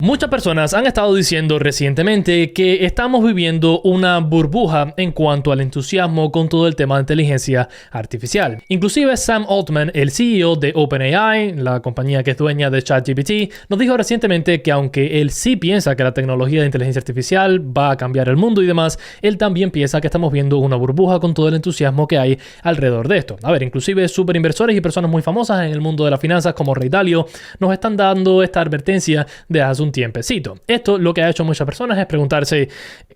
Muchas personas han estado diciendo recientemente que estamos viviendo una burbuja en cuanto al entusiasmo con todo el tema de inteligencia artificial. Inclusive Sam Altman, el CEO de OpenAI, la compañía que es dueña de ChatGPT, nos dijo recientemente que aunque él sí piensa que la tecnología de inteligencia artificial va a cambiar el mundo y demás, él también piensa que estamos viendo una burbuja con todo el entusiasmo que hay alrededor de esto. A ver, inclusive superinversores y personas muy famosas en el mundo de las finanzas como Ray Dalio nos están dando esta advertencia de hace un tiempecito. Esto lo que ha hecho muchas personas es preguntarse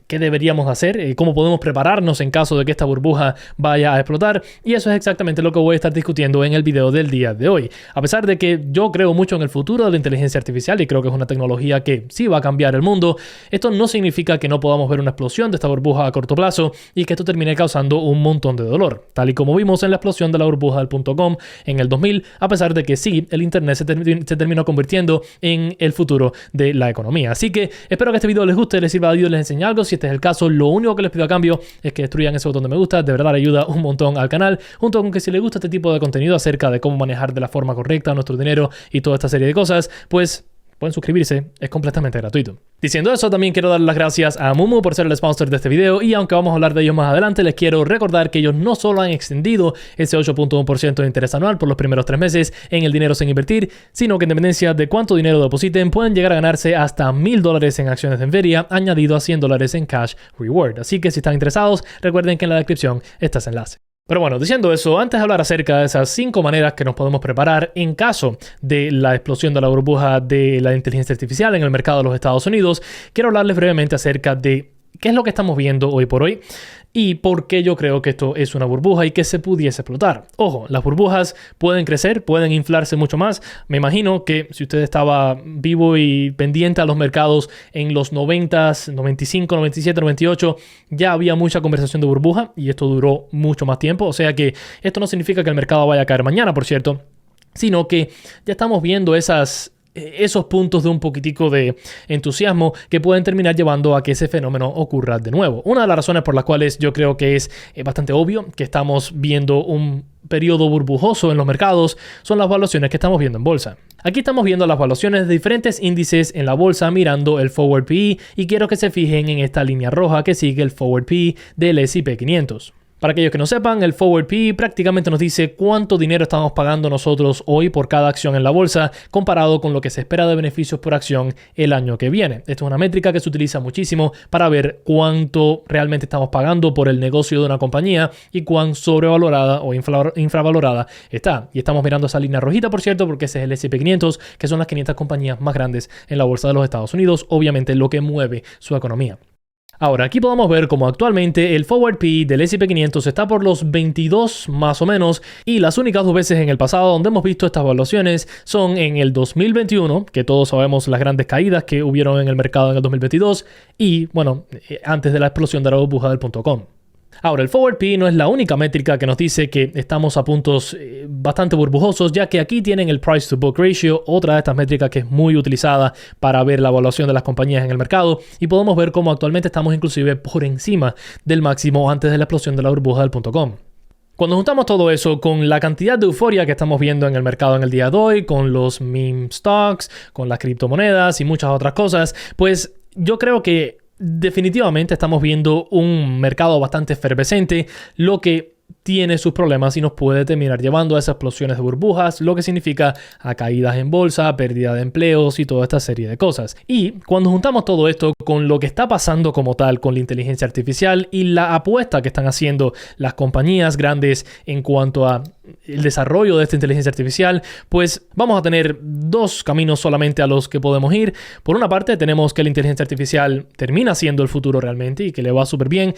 qué deberíamos hacer, cómo podemos prepararnos en caso de que esta burbuja vaya a explotar, y eso es exactamente lo que voy a estar discutiendo en el video del día de hoy. A pesar de que yo creo mucho en el futuro de la inteligencia artificial y creo que es una tecnología que sí va a cambiar el mundo, esto no significa que no podamos ver una explosión de esta burbuja a corto plazo y que esto termine causando un montón de dolor, tal y como vimos en la explosión de la burbuja del .com en el 2000, a pesar de que sí, el internet se terminó convirtiendo en el futuro de la economía. Así que espero que este video les guste, les sirva de ayuda, les enseñe algo. Si este es el caso, lo único que les pido a cambio es que destruyan ese botón de me gusta. De verdad ayuda un montón al canal, junto con que si les gusta este tipo de contenido acerca de cómo manejar de la forma correcta nuestro dinero y toda esta serie de cosas, pues pueden suscribirse, es completamente gratuito. Diciendo eso, también quiero dar las gracias a Moomoo por ser el sponsor de este video, y aunque vamos a hablar de ellos más adelante, les quiero recordar que ellos no solo han extendido ese 8.1% de interés anual por los primeros 3 meses en el dinero sin invertir, sino que en dependencia de cuánto dinero depositen, pueden llegar a ganarse hasta $1000 en acciones de Nvidia, añadido a $100 en cash reward. Así que si están interesados, recuerden que en la descripción está ese enlace. Pero bueno, diciendo eso, antes de hablar acerca de esas 5 maneras que nos podemos preparar en caso de la explosión de la burbuja de la inteligencia artificial en el mercado de los Estados Unidos, quiero hablarles brevemente acerca de qué es lo que estamos viendo hoy por hoy y por qué yo creo que esto es una burbuja y que se pudiese explotar. Ojo, las burbujas pueden crecer, pueden inflarse mucho más. Me imagino que si usted estaba vivo y pendiente a los mercados en los 90s, 95, 97, 98, ya había mucha conversación de burbuja y esto duró mucho más tiempo. O sea que esto no significa que el mercado vaya a caer mañana, por cierto, sino que ya estamos viendo esos puntos de un poquitico de entusiasmo que pueden terminar llevando a que ese fenómeno ocurra de nuevo. Una de las razones por las cuales yo creo que es bastante obvio que estamos viendo un periodo burbujoso en los mercados son las valuaciones que estamos viendo en bolsa. Aquí estamos viendo las valuaciones de diferentes índices en la bolsa mirando el Forward PE, y quiero que se fijen en esta línea roja que sigue el Forward PE del S&P 500. Para aquellos que no sepan, el Forward PE prácticamente nos dice cuánto dinero estamos pagando nosotros hoy por cada acción en la bolsa comparado con lo que se espera de beneficios por acción el año que viene. Esto es una métrica que se utiliza muchísimo para ver cuánto realmente estamos pagando por el negocio de una compañía y cuán sobrevalorada o infravalorada está. Y estamos mirando esa línea rojita, por cierto, porque ese es el S&P 500, que son las 500 compañías más grandes en la bolsa de los Estados Unidos, obviamente lo que mueve su economía. Ahora, aquí podemos ver cómo actualmente el Forward PE del S&P 500 está por los 22 más o menos, y las únicas 2 veces en el pasado donde hemos visto estas valuaciones son en el 2021, que todos sabemos las grandes caídas que hubieron en el mercado en el 2022, y bueno, antes de la explosión de la burbuja del .com. Ahora, el Forward PE no es la única métrica que nos dice que estamos a puntos bastante burbujosos, ya que aquí tienen el Price to Book Ratio, otra de estas métricas que es muy utilizada para ver la evaluación de las compañías en el mercado, y podemos ver cómo actualmente estamos inclusive por encima del máximo antes de la explosión de la burbuja del .com. Cuando juntamos todo eso con la cantidad de euforia que estamos viendo en el mercado en el día de hoy, con los meme stocks, con las criptomonedas y muchas otras cosas, pues yo creo que definitivamente estamos viendo un mercado bastante efervescente, lo que tiene sus problemas y nos puede terminar llevando a esas explosiones de burbujas, lo que significa a caídas en bolsa, pérdida de empleos y toda esta serie de cosas. Y cuando juntamos todo esto con lo que está pasando como tal con la inteligencia artificial y la apuesta que están haciendo las compañías grandes en cuanto a el desarrollo de esta inteligencia artificial, pues vamos a tener 2 caminos solamente a los que podemos ir. Por una parte, tenemos que la inteligencia artificial termina siendo el futuro realmente y que le va súper bien,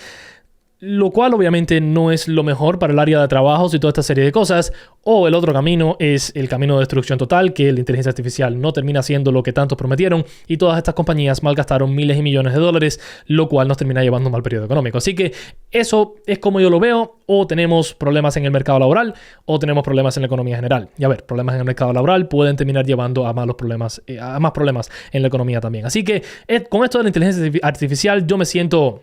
lo cual obviamente no es lo mejor para el área de trabajos y toda esta serie de cosas. O el otro camino es el camino de destrucción total, que la inteligencia artificial no termina siendo lo que tantos prometieron y todas estas compañías malgastaron miles y millones de dólares, lo cual nos termina llevando a un mal periodo económico. Así que eso es como yo lo veo. O tenemos problemas en el mercado laboral o tenemos problemas en la economía general. Y a ver, problemas en el mercado laboral pueden terminar llevando a más problemas en la economía también. Así que con esto de la inteligencia artificial yo me siento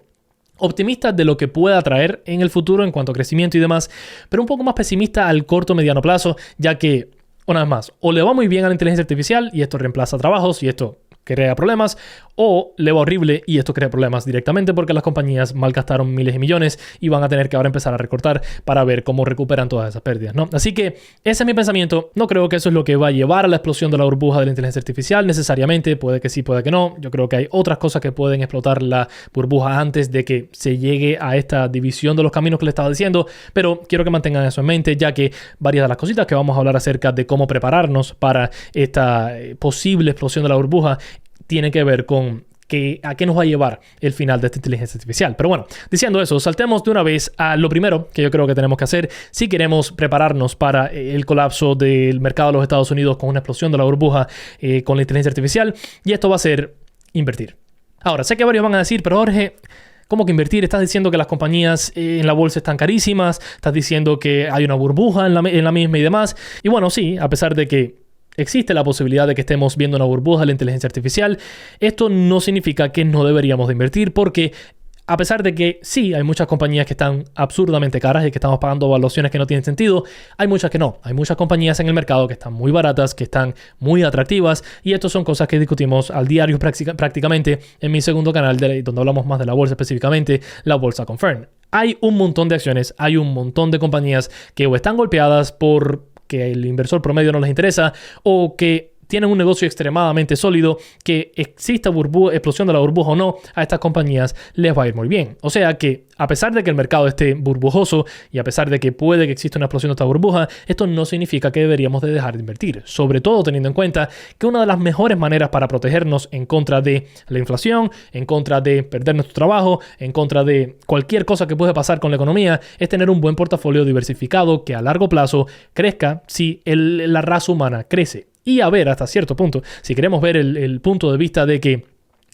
optimista de lo que pueda traer en el futuro en cuanto a crecimiento y demás, pero un poco más pesimista al corto o mediano plazo, ya que, una vez más, o le va muy bien a la inteligencia artificial y esto reemplaza trabajos y esto crea problemas, o le va horrible y esto crea problemas directamente porque las compañías malgastaron miles y millones y van a tener que ahora empezar a recortar para ver cómo recuperan todas esas pérdidas, ¿no? Así que ese es mi pensamiento. No creo que eso es lo que va a llevar a la explosión de la burbuja de la inteligencia artificial necesariamente. Puede que sí, puede que no. Yo creo que hay otras cosas que pueden explotar la burbuja antes de que se llegue a esta división de los caminos que le estaba diciendo, pero quiero que mantengan eso en mente, ya que varias de las cositas que vamos a hablar acerca de cómo prepararnos para esta posible explosión de la burbuja tiene que ver con a qué nos va a llevar el final de esta inteligencia artificial. Pero bueno, diciendo eso, saltemos de una vez a lo primero que yo creo que tenemos que hacer si queremos prepararnos para el colapso del mercado de los Estados Unidos con una explosión de la burbuja con la inteligencia artificial, y esto va a ser invertir. Ahora, sé que varios van a decir, pero Jorge, ¿cómo que invertir? Estás diciendo que las compañías en la bolsa están carísimas, estás diciendo que hay una burbuja en la misma y demás. Y bueno, sí, a pesar de que existe la posibilidad de que estemos viendo una burbuja de la inteligencia artificial, esto no significa que no deberíamos de invertir, porque a pesar de que sí, hay muchas compañías que están absurdamente caras y que estamos pagando valuaciones que no tienen sentido, hay muchas que no. Hay muchas compañías en el mercado que están muy baratas, que están muy atractivas, y estas son cosas que discutimos al diario prácticamente en mi segundo canal, donde hablamos más de la bolsa, específicamente la bolsa Confirm. Hay un montón de acciones, hay un montón de compañías que o están golpeadas por que el inversor promedio no les interesa, o que tienen un negocio extremadamente sólido, que exista explosión de la burbuja o no, a estas compañías les va a ir muy bien. O sea que, a pesar de que el mercado esté burbujoso y a pesar de que puede que exista una explosión de esta burbuja, esto no significa que deberíamos de dejar de invertir. Sobre todo teniendo en cuenta que una de las mejores maneras para protegernos en contra de la inflación, en contra de perder nuestro trabajo, en contra de cualquier cosa que puede pasar con la economía, es tener un buen portafolio diversificado que a largo plazo crezca si la raza humana crece. Y a ver, hasta cierto punto, si queremos ver el punto de vista de que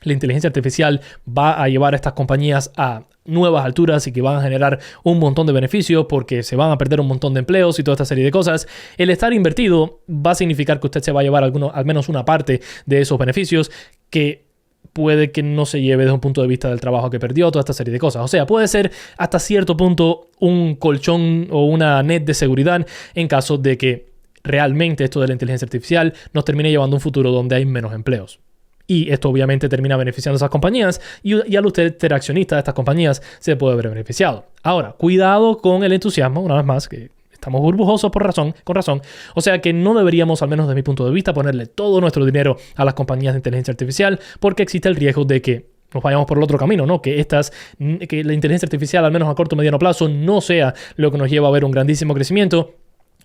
la inteligencia artificial va a llevar a estas compañías a nuevas alturas y que van a generar un montón de beneficios porque se van a perder un montón de empleos y toda esta serie de cosas, el estar invertido va a significar que usted se va a llevar al menos una parte de esos beneficios que puede que no se lleve desde un punto de vista del trabajo que perdió, toda esta serie de cosas. O sea, puede ser hasta cierto punto un colchón o una net de seguridad en caso de que realmente esto de la inteligencia artificial nos termine llevando a un futuro donde hay menos empleos. Y esto obviamente termina beneficiando a esas compañías y al usted ser accionista de estas compañías se puede ver beneficiado. Ahora, cuidado con el entusiasmo, una vez más, que estamos burbujosos con razón. O sea que no deberíamos, al menos desde mi punto de vista, ponerle todo nuestro dinero a las compañías de inteligencia artificial, porque existe el riesgo de que nos vayamos por el otro camino, ¿no? Que la inteligencia artificial, al menos a corto o mediano plazo, no sea lo que nos lleva a ver un grandísimo crecimiento.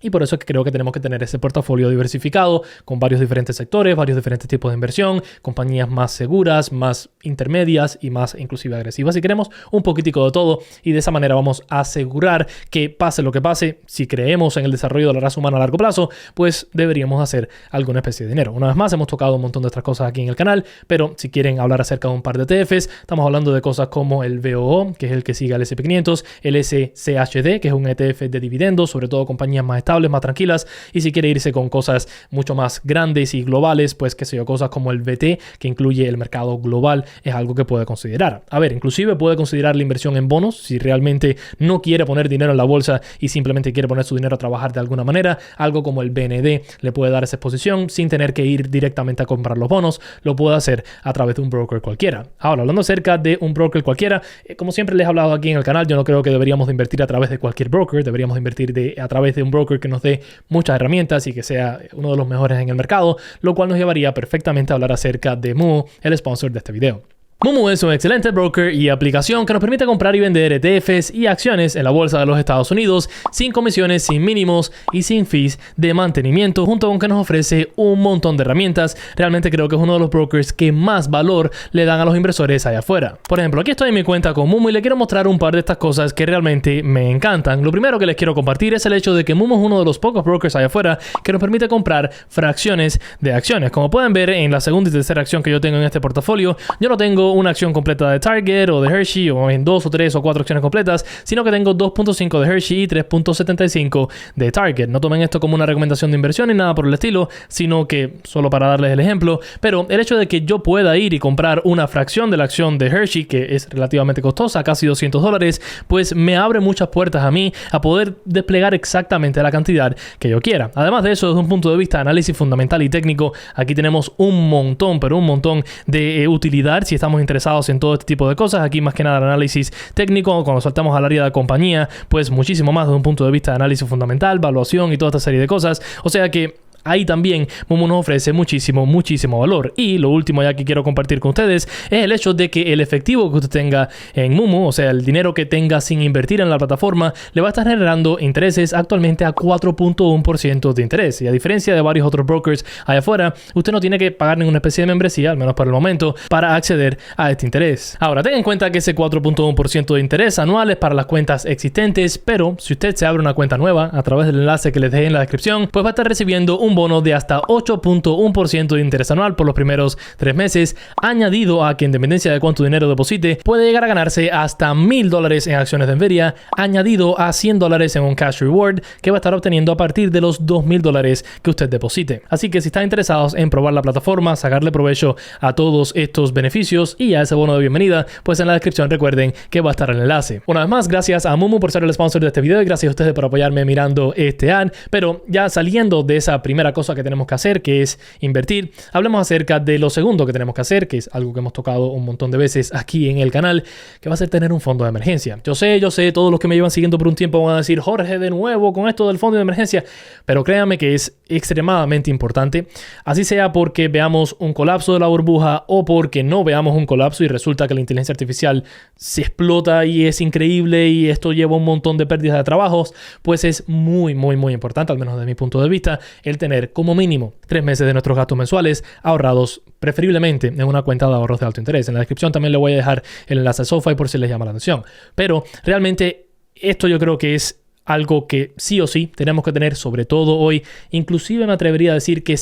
Y por eso es que creo que tenemos que tener ese portafolio diversificado con varios diferentes sectores, varios diferentes tipos de inversión, compañías más seguras, más intermedias y más inclusive agresivas. Si queremos un poquitico de todo, y de esa manera vamos a asegurar que pase lo que pase, si creemos en el desarrollo de la raza humana a largo plazo, pues deberíamos hacer alguna especie de dinero. Una vez más, hemos tocado un montón de otras cosas aquí en el canal, pero si quieren hablar acerca de un par de ETFs, estamos hablando de cosas como el VOO, que es el que sigue al S&P 500, el SCHD, que es un ETF de dividendos, sobre todo compañías más estables, más tranquilas, y si quiere irse con cosas mucho más grandes y globales, pues qué sé yo, cosas como el VT, que incluye el mercado global, es algo que puede considerar. A ver, inclusive puede considerar la inversión en bonos si realmente no quiere poner dinero en la bolsa y simplemente quiere poner su dinero a trabajar de alguna manera. Algo como el BND le puede dar esa exposición sin tener que ir directamente a comprar los bonos, lo puede hacer a través de un broker cualquiera. Ahora, hablando acerca de un broker cualquiera, como siempre les he hablado aquí en el canal, yo no creo que deberíamos de invertir a través de cualquier broker, deberíamos de invertir a través de un broker que nos dé muchas herramientas y que sea uno de los mejores en el mercado, lo cual nos llevaría perfectamente a hablar acerca de Moomoo, el sponsor de este video. Moomoo es un excelente broker y aplicación que nos permite comprar y vender ETFs y acciones en la bolsa de los Estados Unidos sin comisiones, sin mínimos y sin fees de mantenimiento, junto con que nos ofrece un montón de herramientas. Realmente creo que es uno de los brokers que más valor le dan a los inversores allá afuera. Por ejemplo, aquí estoy en mi cuenta con Moomoo y le quiero mostrar un par de estas cosas que realmente me encantan. Lo primero que les quiero compartir es el hecho de que Moomoo es uno de los pocos brokers allá afuera que nos permite comprar fracciones de acciones. Como pueden ver en la segunda y tercera acción que yo tengo en este portafolio, yo no tengo una acción completa de Target o de Hershey, o en 2 o 3 o 4 acciones completas, sino que tengo 2.5 de Hershey y 3.75 de Target. No tomen esto como una recomendación de inversión ni nada por el estilo, sino que solo para darles el ejemplo. Pero el hecho de que yo pueda ir y comprar una fracción de la acción de Hershey, que es relativamente costosa, casi $200, pues me abre muchas puertas a mí a poder desplegar exactamente la cantidad que yo quiera. Además de eso, desde un punto de vista de análisis fundamental y técnico, aquí tenemos un montón, pero un montón de utilidad si estamos interesados en todo este tipo de cosas. Aquí más que nada el análisis técnico, cuando saltamos al área de compañía, pues muchísimo más desde un punto de vista de análisis fundamental, valuación y toda esta serie de cosas. O sea que ahí también Moomoo nos ofrece muchísimo valor. Y lo último ya que quiero compartir con ustedes es el hecho de que el efectivo que usted tenga en Moomoo, o sea, el dinero que tenga sin invertir en la plataforma, le va a estar generando intereses actualmente a 4.1% de interés. Y a diferencia de varios otros brokers allá afuera, usted no tiene que pagar ninguna especie de membresía, al menos por el momento, para acceder a este interés. Ahora, tenga en cuenta que ese 4.1% de interés anual es para las cuentas existentes, pero si usted se abre una cuenta nueva a través del enlace que les dejé en la descripción, pues va a estar recibiendo un bono de hasta 8.1% de interés anual por los primeros 3 meses, añadido a que en dependencia de cuánto dinero deposite, puede llegar a ganarse hasta $1,000 en acciones de Nvidia, añadido a $100 en un cash reward que va a estar obteniendo a partir de los $2,000 que usted deposite. Así que si están interesados en probar la plataforma, sacarle provecho a todos estos beneficios y a ese bono de bienvenida, pues en la descripción recuerden que va a estar el enlace. Una vez más, gracias a Moomoo por ser el sponsor de este video y gracias a ustedes por apoyarme mirando este ad. Pero ya saliendo de esa primera cosa que tenemos que hacer, que es invertir, hablemos acerca de lo segundo que tenemos que hacer, que es algo que hemos tocado un montón de veces aquí en el canal, que va a ser tener un fondo de emergencia. Yo sé, todos los que me llevan siguiendo por un tiempo van a decir, Jorge, de nuevo con esto del fondo de emergencia, pero créanme que es extremadamente importante, así sea porque veamos un colapso de la burbuja o porque no veamos un colapso y resulta que la inteligencia artificial se explota y es increíble y esto lleva un montón de pérdidas de trabajos, pues es muy importante, al menos desde mi punto de vista, el tener como mínimo 3 meses de nuestros gastos mensuales ahorrados, preferiblemente en una cuenta de ahorros de alto interés. En la descripción también le voy a dejar el enlace a SoFi por si les llama la atención. Pero realmente esto yo creo que es algo que sí o sí tenemos que tener, sobre todo hoy. Inclusive me atrevería a decir que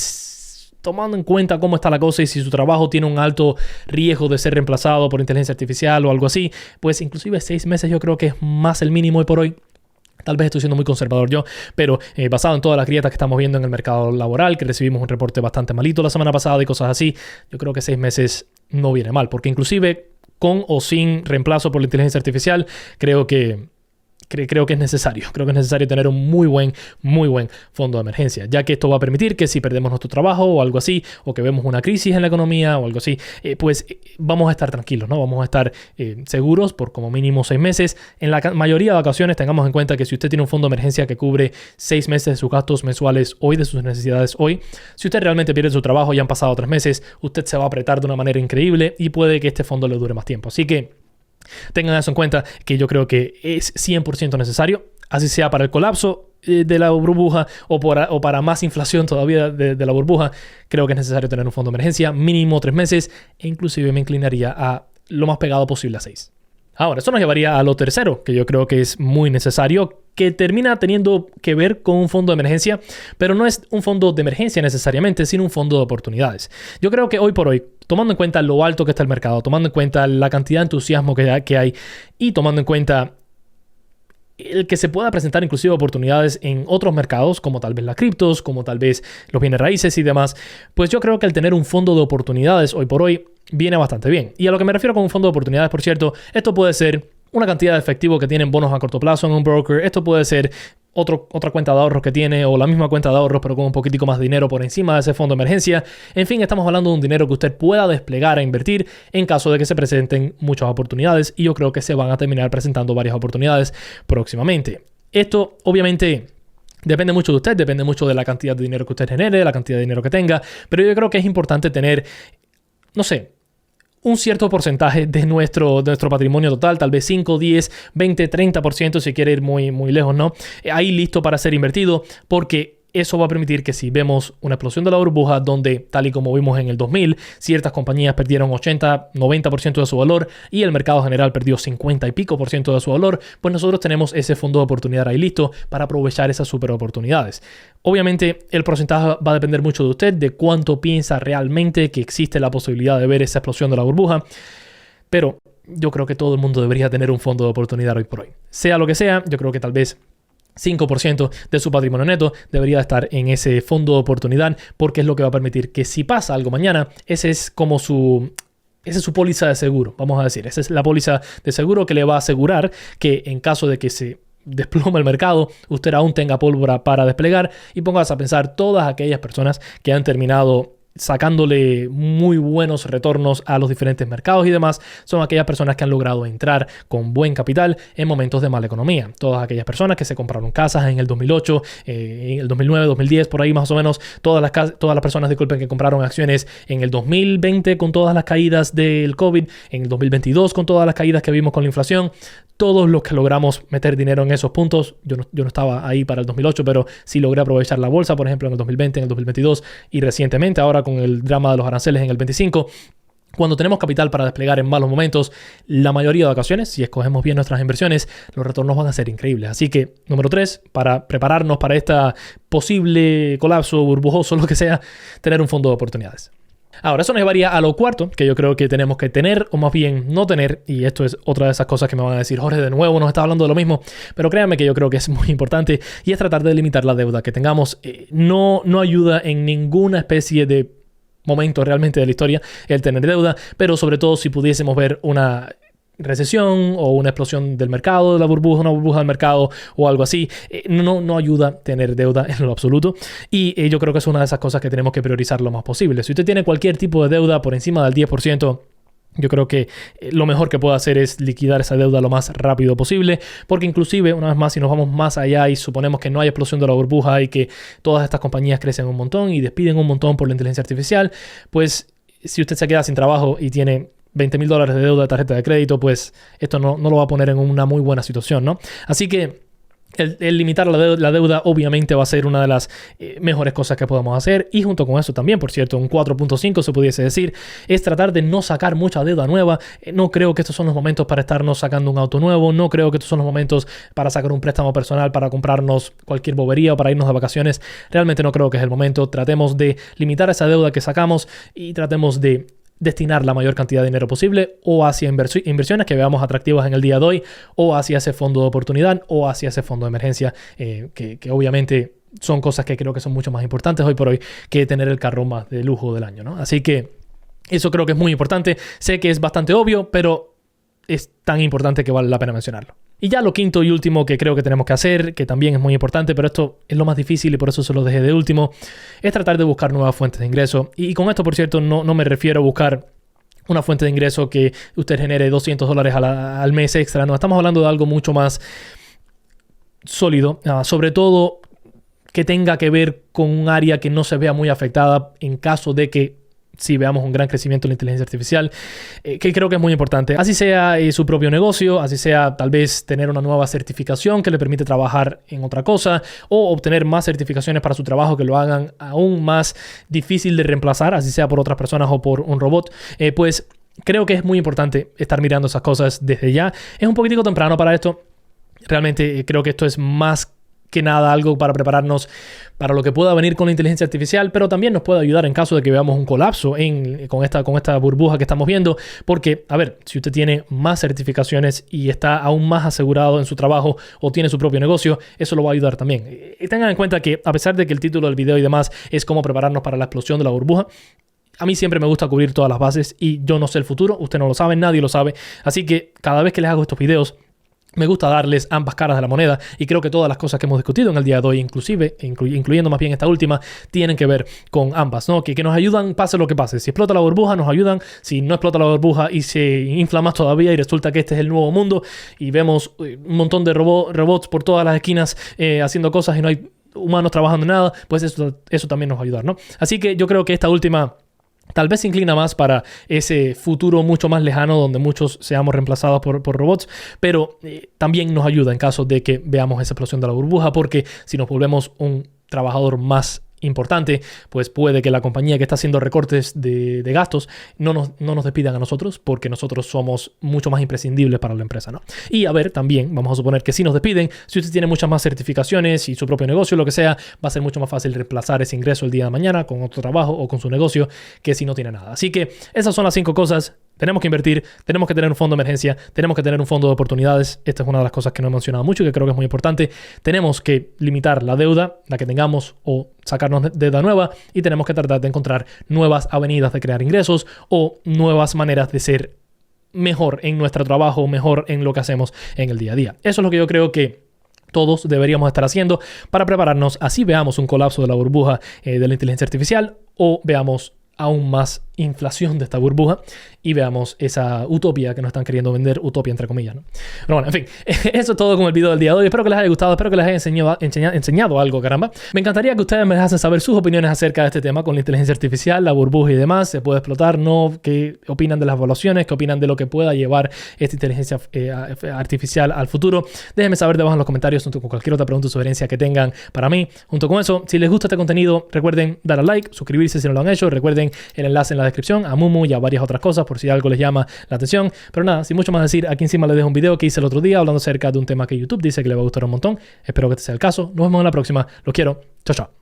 tomando en cuenta cómo está la cosa y si su trabajo tiene un alto riesgo de ser reemplazado por inteligencia artificial o algo así, pues inclusive 6 meses yo creo que es más el mínimo hoy por hoy. Tal vez estoy siendo muy conservador yo, pero basado en todas las grietas que estamos viendo en el mercado laboral, que recibimos un reporte bastante malito la semana pasada y cosas así, yo creo que 6 meses no viene mal, porque inclusive con o sin reemplazo por la inteligencia artificial, creo que es necesario. Creo que es necesario tener un muy buen fondo de emergencia, ya que esto va a permitir que si perdemos nuestro trabajo o algo así, o que vemos una crisis en la economía o algo así, pues vamos a estar tranquilos, ¿no? Vamos a estar seguros por como mínimo 6 meses. En la mayoría de ocasiones tengamos en cuenta que si usted tiene un fondo de emergencia que cubre 6 meses de sus gastos mensuales hoy, de sus necesidades hoy, si usted realmente pierde su trabajo y han pasado 3 meses, usted se va a apretar de una manera increíble y puede que este fondo le dure más tiempo. Así que tengan eso en cuenta, que yo creo que es 100% necesario, así sea para el colapso de la burbuja o para más inflación todavía de la burbuja. Creo que es necesario tener un fondo de emergencia mínimo 3 meses e inclusive me inclinaría a lo más pegado posible a 6. Ahora, eso nos llevaría a lo tercero, que yo creo que es muy necesario, que termina teniendo que ver con un fondo de emergencia, pero no es un fondo de emergencia necesariamente, sino un fondo de oportunidades. Yo creo que hoy por hoy, tomando en cuenta lo alto que está el mercado, tomando en cuenta la cantidad de entusiasmo que hay y tomando en cuenta el que se pueda presentar inclusive oportunidades en otros mercados, como tal vez las criptos, como tal vez los bienes raíces y demás, pues yo creo que el tener un fondo de oportunidades hoy por hoy viene bastante bien. Y a lo que me refiero con un fondo de oportunidades, por cierto, esto puede ser una cantidad de efectivo que tienen bonos a corto plazo en un broker, esto puede ser otra cuenta de ahorros que tiene o la misma cuenta de ahorros pero con un poquitico más de dinero por encima de ese fondo de emergencia. En fin, estamos hablando de un dinero que usted pueda desplegar a invertir en caso de que se presenten muchas oportunidades y yo creo que se van a terminar presentando varias oportunidades próximamente. Esto obviamente depende mucho de usted, depende mucho de la cantidad de dinero que usted genere, de la cantidad de dinero que tenga, pero yo creo que es importante tener, no sé, un cierto porcentaje de nuestro patrimonio total, tal vez 5, 10, 20, 30% si quiere ir muy lejos, ¿no? Ahí listo para ser invertido, porque eso va a permitir que si vemos una explosión de la burbuja donde, tal y como vimos en el 2000, ciertas compañías perdieron 80, 90% de su valor y el mercado general perdió 50 y pico % de su valor, pues nosotros tenemos ese fondo de oportunidad ahí listo para aprovechar esas super oportunidades. Obviamente el porcentaje va a depender mucho de usted, de cuánto piensa realmente que existe la posibilidad de ver esa explosión de la burbuja. pero yo creo que todo el mundo debería tener un fondo de oportunidad hoy por hoy. Sea lo que sea, yo creo que tal vez 5% de su patrimonio neto debería estar en ese fondo de oportunidad, porque es lo que va a permitir que si pasa algo mañana, esa es su póliza de seguro, vamos a decir. Esa es la póliza de seguro que le va a asegurar que en caso de que se desploma el mercado, usted aún tenga pólvora para desplegar. Y pongas a pensar todas aquellas personas que han terminado sacándole muy buenos retornos a los diferentes mercados y demás, son aquellas personas que han logrado entrar con buen capital en momentos de mala economía. Todas aquellas personas que se compraron casas en el 2008, en el 2009, 2010, por ahí más o menos, todas las personas, disculpen, que compraron acciones en el 2020 con todas las caídas del COVID, en el 2022 con todas las caídas que vimos con la inflación. Todos los que logramos meter dinero en esos puntos, yo no estaba ahí para el 2008, pero sí logré aprovechar la bolsa, por ejemplo, en el 2020, en el 2022 y recientemente, ahora con el drama de los aranceles en el 25. Cuando tenemos capital para desplegar en malos momentos, la mayoría de ocasiones, si escogemos bien nuestras inversiones, los retornos van a ser increíbles. Así que, número 3, para prepararnos para esta posible colapso burbujoso, lo que sea, tener un fondo de oportunidades. Ahora, eso nos llevaría a lo cuarto, que yo creo que tenemos que tener, o más bien no tener, y esto es otra de esas cosas que me van a decir, Jorge, de nuevo nos está hablando de lo mismo, pero créanme que yo creo que es muy importante, y es tratar de limitar la deuda que tengamos. No ayuda en ninguna especie de momento realmente de la historia el tener deuda, pero sobre todo si pudiésemos ver una recesión o una explosión del mercado, de la burbuja, una burbuja del mercado o algo así, no ayuda tener deuda en lo absoluto. Y yo creo que es una de esas cosas que tenemos que priorizar lo más posible. Si usted tiene cualquier tipo de deuda por encima del 10%, yo creo que lo mejor que puede hacer es liquidar esa deuda lo más rápido posible, porque inclusive, una vez más, si nos vamos más allá y suponemos que no hay explosión de la burbuja y que todas estas compañías crecen un montón y despiden un montón por la inteligencia artificial, pues si usted se queda sin trabajo y tiene $20,000 de deuda de tarjeta de crédito, pues esto no lo va a poner en una muy buena situación, ¿no? Así que el limitar la deuda obviamente va a ser una de las mejores cosas que podemos hacer, y junto con eso también, por cierto, un 4.5 se pudiese decir, es tratar de no sacar mucha deuda nueva. No creo que estos son los momentos para estarnos sacando un auto nuevo, no creo que estos son los momentos para sacar un préstamo personal, para comprarnos cualquier bobería o para irnos de vacaciones. Realmente no creo que es el momento. Tratemos de limitar esa deuda que sacamos y tratemos de destinar la mayor cantidad de dinero posible o hacia inversiones que veamos atractivas en el día de hoy, o hacia ese fondo de oportunidad, o hacia ese fondo de emergencia, que obviamente son cosas que creo que son mucho más importantes hoy por hoy que tener el carro más de lujo del año, ¿no? Así que eso creo que es muy importante. Sé que es bastante obvio, pero es tan importante que vale la pena mencionarlo. Y ya lo quinto y último que creo que tenemos que hacer, que también es muy importante, pero esto es lo más difícil y por eso se lo dejé de último, es tratar de buscar nuevas fuentes de ingreso. Y con esto, por cierto, no me refiero a buscar una fuente de ingreso que usted genere $200 al mes extra. No, estamos hablando de algo mucho más sólido, sobre todo que tenga que ver con un área que no se vea muy afectada en caso de que si veamos un gran crecimiento en la inteligencia artificial, que creo que es muy importante. Así sea su propio negocio, así sea tal vez tener una nueva certificación que le permite trabajar en otra cosa, o obtener más certificaciones para su trabajo que lo hagan aún más difícil de reemplazar, así sea por otras personas o por un robot. Pues creo que es muy importante estar mirando esas cosas desde ya. Es un poquitico temprano para esto. Realmente creo que esto es más que nada algo para prepararnos para lo que pueda venir con la inteligencia artificial, pero también nos puede ayudar en caso de que veamos un colapso con esta burbuja que estamos viendo, porque, a ver, si usted tiene más certificaciones y está aún más asegurado en su trabajo o tiene su propio negocio, eso lo va a ayudar también. Y tengan en cuenta que, a pesar de que el título del video y demás es cómo prepararnos para la explosión de la burbuja, a mí siempre me gusta cubrir todas las bases y yo no sé el futuro, usted no lo sabe, nadie lo sabe, así que cada vez que les hago estos videos, me gusta darles ambas caras de la moneda, y creo que todas las cosas que hemos discutido en el día de hoy, incluyendo más bien esta última, tienen que ver con ambas, ¿no? Que nos ayudan pase lo que pase. Si explota la burbuja, nos ayudan. Si no explota la burbuja y se infla más todavía y resulta que este es el nuevo mundo y vemos un montón de robots por todas las esquinas haciendo cosas y no hay humanos trabajando en nada, pues eso también nos va a ayudar, ¿no? Así que yo creo que esta última tal vez se inclina más para ese futuro mucho más lejano donde muchos seamos reemplazados por robots, pero también nos ayuda en caso de que veamos esa explosión de la burbuja, porque si nos volvemos un trabajador más importante, pues puede que la compañía que está haciendo recortes de gastos no nos despidan a nosotros, porque nosotros somos mucho más imprescindibles para la empresa, ¿no? Y a ver, también vamos a suponer que si nos despiden, si usted tiene muchas más certificaciones y su propio negocio, lo que sea, va a ser mucho más fácil reemplazar ese ingreso el día de mañana con otro trabajo o con su negocio que si no tiene nada. Así que esas son las 5 cosas Tenemos que invertir, tenemos que tener un fondo de emergencia, tenemos que tener un fondo de oportunidades. Esta es una de las cosas que no he mencionado mucho y que creo que es muy importante. Tenemos que limitar la deuda, la que tengamos, o sacarnos deuda nueva, y tenemos que tratar de encontrar nuevas avenidas de crear ingresos o nuevas maneras de ser mejor en nuestro trabajo, mejor en lo que hacemos en el día a día. Eso es lo que yo creo que todos deberíamos estar haciendo para prepararnos, así veamos un colapso de la burbuja de la inteligencia artificial, o veamos aún más inflación de esta burbuja y veamos esa utopía que nos están queriendo vender, utopía entre comillas, ¿no? Pero bueno, en fin, eso es todo con el video del día de hoy. Espero que les haya gustado, espero que les haya enseñado algo, caramba. Me encantaría que ustedes me dejasen saber sus opiniones acerca de este tema con la inteligencia artificial, la burbuja y demás. ¿Se puede explotar? ¿No? ¿Qué opinan de las evaluaciones? ¿Qué opinan de lo que pueda llevar esta inteligencia artificial al futuro? Déjenme saber debajo en los comentarios junto con cualquier otra pregunta o sugerencia que tengan para mí. Junto con eso, si les gusta este contenido, recuerden dar a like, suscribirse si no lo han hecho, recuerden el enlace en la descripción a Mumu y a varias otras cosas por si algo les llama la atención. Pero nada, sin mucho más decir, aquí encima les dejo un video que hice el otro día hablando acerca de un tema que YouTube dice que le va a gustar un montón. Espero que este sea el caso. Nos vemos en la próxima. Los quiero. Chao, chao.